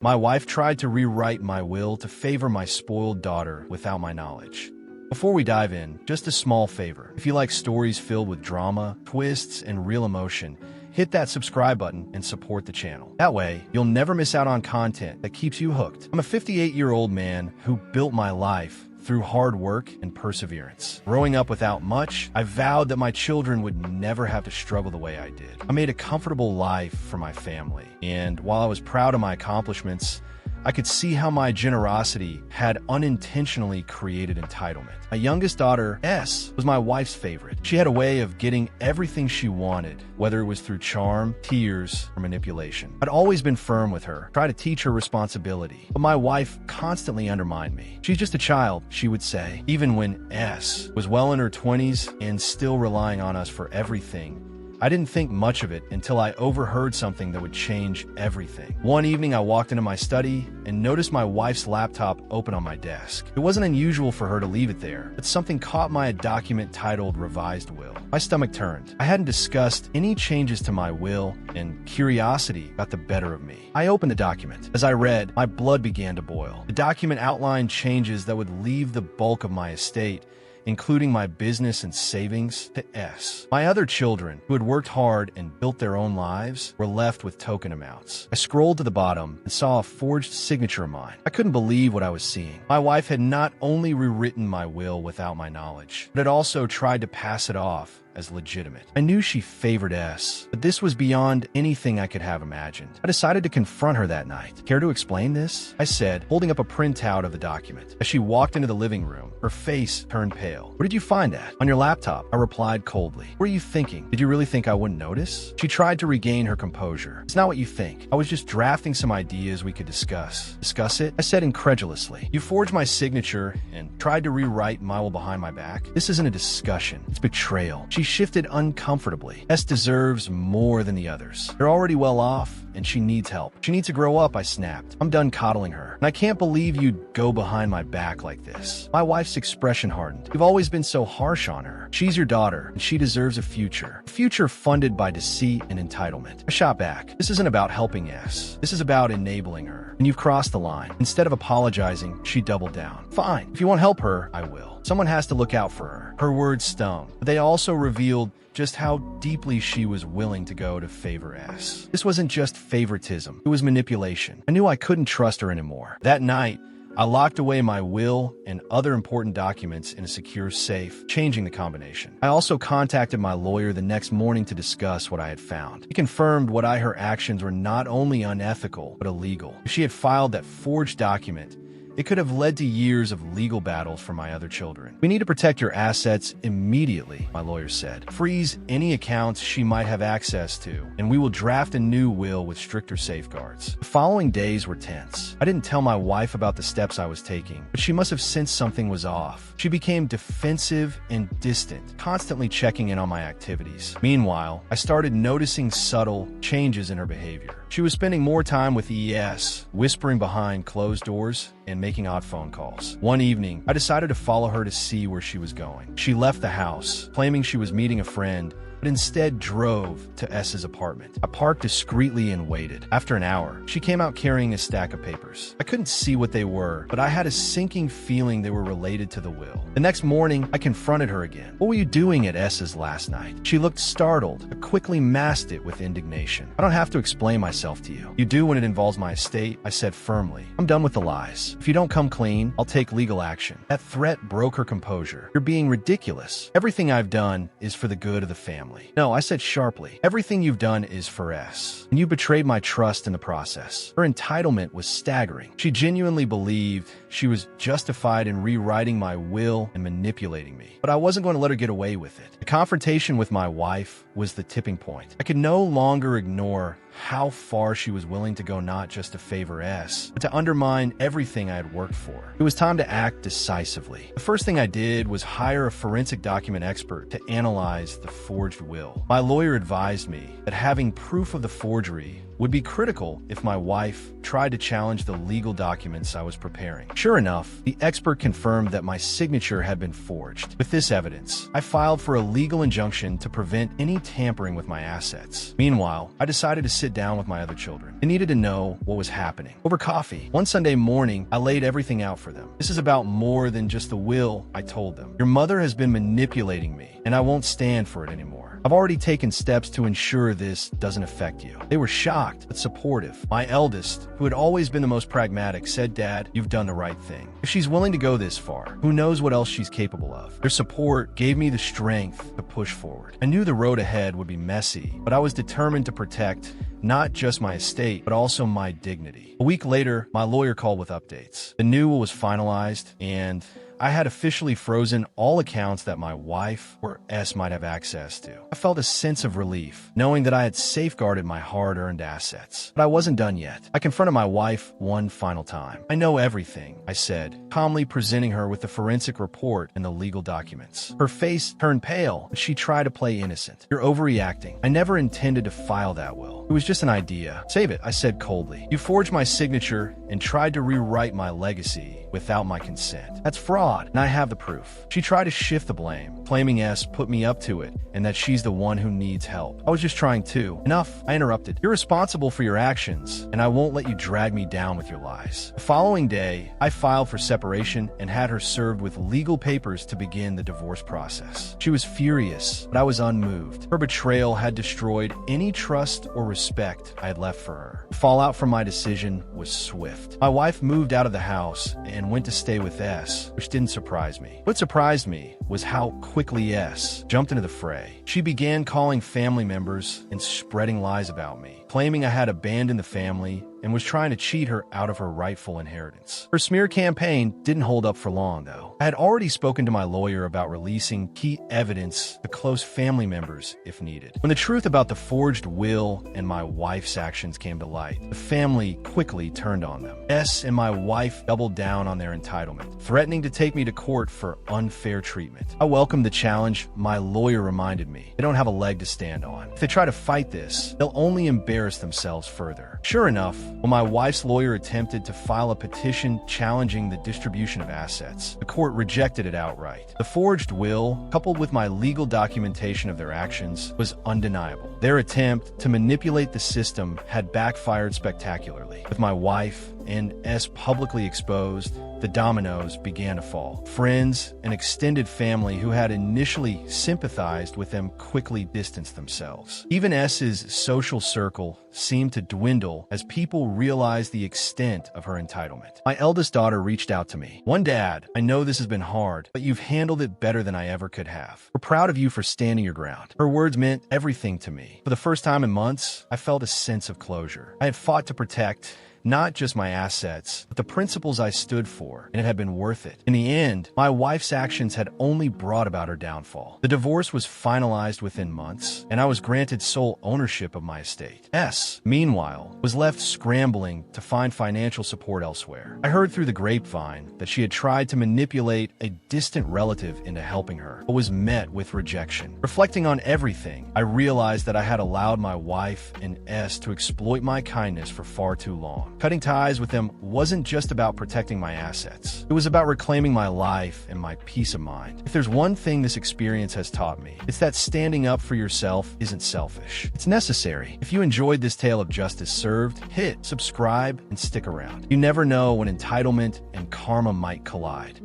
My wife tried to rewrite my will to favor my spoiled daughter without my knowledge. Before we dive in, just a small favor. If you like stories filled with drama, twists, and real emotion, hit that subscribe button and support the channel. That way, you'll never miss out on content that keeps you hooked. I'm a 58-year-old man who built my life through hard work and perseverance. Growing up without much, I vowed that my children would never have to struggle the way I did. I made a comfortable life for my family, and while I was proud of my accomplishments, I could see how my generosity had unintentionally created entitlement. My youngest daughter, S, was my wife's favorite. She had a way of getting everything she wanted, whether it was through charm, tears, or manipulation. I'd always been firm with her, try to teach her responsibility, but my wife constantly undermined me. She's just a child, she would say. Even when S was well in her 20s and still relying on us for everything, I didn't think much of it until I overheard something that would change everything. One evening, I walked into my study and noticed my wife's laptop open on my desk. It wasn't unusual for her to leave it there, but something caught my document titled Revised Will. My stomach turned. I hadn't discussed any changes to my will, and curiosity got the better of me. I opened the document. As I read, my blood began to boil. The document outlined changes that would leave the bulk of my estate, including my business and savings, to S. My other children, who had worked hard and built their own lives, were left with token amounts. I scrolled to the bottom and saw a forged signature of mine. I couldn't believe what I was seeing. My wife had not only rewritten my will without my knowledge, but had also tried to pass it off as legitimate. I knew she favored S, but this was beyond anything I could have imagined. I decided to confront her that night. Care to explain this? I said, holding up a printout of the document. As she walked into the living room, her face turned pale. Where did you find that? On your laptop, I replied coldly. What are you thinking? Did you really think I wouldn't notice? She tried to regain her composure. It's not what you think. I was just drafting some ideas we could discuss. Discuss it? I said incredulously. You forged my signature and tried to rewrite my will behind my back. This isn't a discussion. It's betrayal. She shifted uncomfortably. S deserves more than the others. They're already well off, and she needs help. She needs to grow up, I snapped. I'm done coddling her, and I can't believe you'd go behind my back like this. My wife's expression hardened. You've always been so harsh on her. She's your daughter, and she deserves a future. A future funded by deceit and entitlement. I shot back. This isn't about helping S. This is about enabling her. And you've crossed the line. Instead of apologizing, she doubled down. Fine. If you won't help her, I will. Someone has to look out for her. Her words stung, but they also revealed just how deeply she was willing to go to favor S. This wasn't just favoritism. It was manipulation. I knew I couldn't trust her anymore. That night, I locked away my will and other important documents in a secure safe, changing the combination. I also contacted my lawyer the next morning to discuss what I had found. He confirmed her actions were not only unethical, but illegal. If she had filed that forged document, it could have led to years of legal battles for my other children. We need to protect your assets immediately, my lawyer said. Freeze any accounts she might have access to, and we will draft a new will with stricter safeguards. The following days were tense. I didn't tell my wife about the steps I was taking, but she must have sensed something was off. She became defensive and distant, constantly checking in on my activities. Meanwhile, I started noticing subtle changes in her behavior. She was spending more time with ES, whispering behind closed doors and making odd phone calls. One evening, I decided to follow her to see where she was going. She left the house, claiming she was meeting a friend, but instead drove to S's apartment. I parked discreetly and waited. After an hour, she came out carrying a stack of papers. I couldn't see what they were, but I had a sinking feeling they were related to the will. The next morning, I confronted her again. What were you doing at S's last night? She looked startled, but quickly masked it with indignation. I don't have to explain myself to you. You do when it involves my estate, I said firmly. I'm done with the lies. If you don't come clean, I'll take legal action. That threat broke her composure. You're being ridiculous. Everything I've done is for the good of the family. No, I said sharply, everything you've done is for S, and you betrayed my trust in the process. Her entitlement was staggering. She genuinely believed she was justified in rewriting my will and manipulating me, but I wasn't going to let her get away with it. The confrontation with my wife was the tipping point. I could no longer ignore how far she was willing to go, not just to favor S, but to undermine everything I had worked for. It was time to act decisively. The first thing I did was hire a forensic document expert to analyze the forged will. My lawyer advised me that having proof of the forgery would be critical if my wife tried to challenge the legal documents I was preparing. Sure enough, the expert confirmed that my signature had been forged. With this evidence, I filed for a legal injunction to prevent any tampering with my assets. Meanwhile, I decided to sit down with my other children. They needed to know what was happening. Over coffee, one Sunday morning, I laid everything out for them. This is about more than just the will, I told them. Your mother has been manipulating me, and I won't stand for it anymore. I've already taken steps to ensure this doesn't affect you. They were shocked, but supportive. My eldest, who had always been the most pragmatic, said, "Dad, you've done the right thing. If she's willing to go this far, who knows what else she's capable of?" Their support gave me the strength to push forward. I knew the road ahead would be messy, but I was determined to protect not just my estate, but also my dignity. A week later, my lawyer called with updates. The new will was finalized, and I had officially frozen all accounts that my wife or S might have access to. I felt a sense of relief, knowing that I had safeguarded my hard-earned assets. But I wasn't done yet. I confronted my wife one final time. "I know everything," I said, calmly presenting her with the forensic report and the legal documents. Her face turned pale, but she tried to play innocent. "You're overreacting. I never intended to file that will. It was just an idea." "Save it," I said coldly. "You forged my signature and tried to rewrite my legacy without my consent. That's fraud, and I have the proof." She tried to shift the blame, claiming S put me up to it and that she's the one who needs help. I was just trying to. "Enough," I interrupted. "You're responsible for your actions, and I won't let you drag me down with your lies." The following day, I filed for separation and had her served with legal papers to begin the divorce process. She was furious, but I was unmoved. Her betrayal had destroyed any trust or respect I had left for her. The fallout from my decision was swift. My wife moved out of the house and went to stay with S, which didn't surprise me. What surprised me was how quickly S jumped into the fray. She began calling family members and spreading lies about me, claiming I had abandoned the family and was trying to cheat her out of her rightful inheritance. Her smear campaign didn't hold up for long, though. I had already spoken to my lawyer about releasing key evidence to close family members if needed. When the truth about the forged will and my wife's actions came to light, the family quickly turned on them. S and my wife doubled down on their entitlement, threatening to take me to court for unfair treatment. I welcomed the challenge. My lawyer reminded me they don't have a leg to stand on. If they try to fight this, they'll only embarrass themselves further. Sure enough, when my wife's lawyer attempted to file a petition challenging the distribution of assets, the court rejected it outright. The forged will, coupled with my legal documentation of their actions, was undeniable. Their attempt to manipulate the system had backfired spectacularly. With my wife and S publicly exposed, the dominoes began to fall. Friends and extended family who had initially sympathized with them quickly distanced themselves. Even S's social circle seemed to dwindle as people realized the extent of her entitlement. My eldest daughter reached out to me. "One, Dad, I know this has been hard, but you've handled it better than I ever could have. We're proud of you for standing your ground." Her words meant everything to me. For the first time in months, I felt a sense of closure. I had fought to protect not just my assets, but the principles I stood for, and it had been worth it. In the end, my wife's actions had only brought about her downfall. The divorce was finalized within months, and I was granted sole ownership of my estate. S, meanwhile, was left scrambling to find financial support elsewhere. I heard through the grapevine that she had tried to manipulate a distant relative into helping her, but was met with rejection. Reflecting on everything, I realized that I had allowed my wife and S to exploit my kindness for far too long. Cutting ties with them wasn't just about protecting my assets. It was about reclaiming my life and my peace of mind. If there's one thing this experience has taught me, it's that standing up for yourself isn't selfish. It's necessary. If you enjoyed this tale of justice served, hit subscribe and stick around. You never know when entitlement and karma might collide.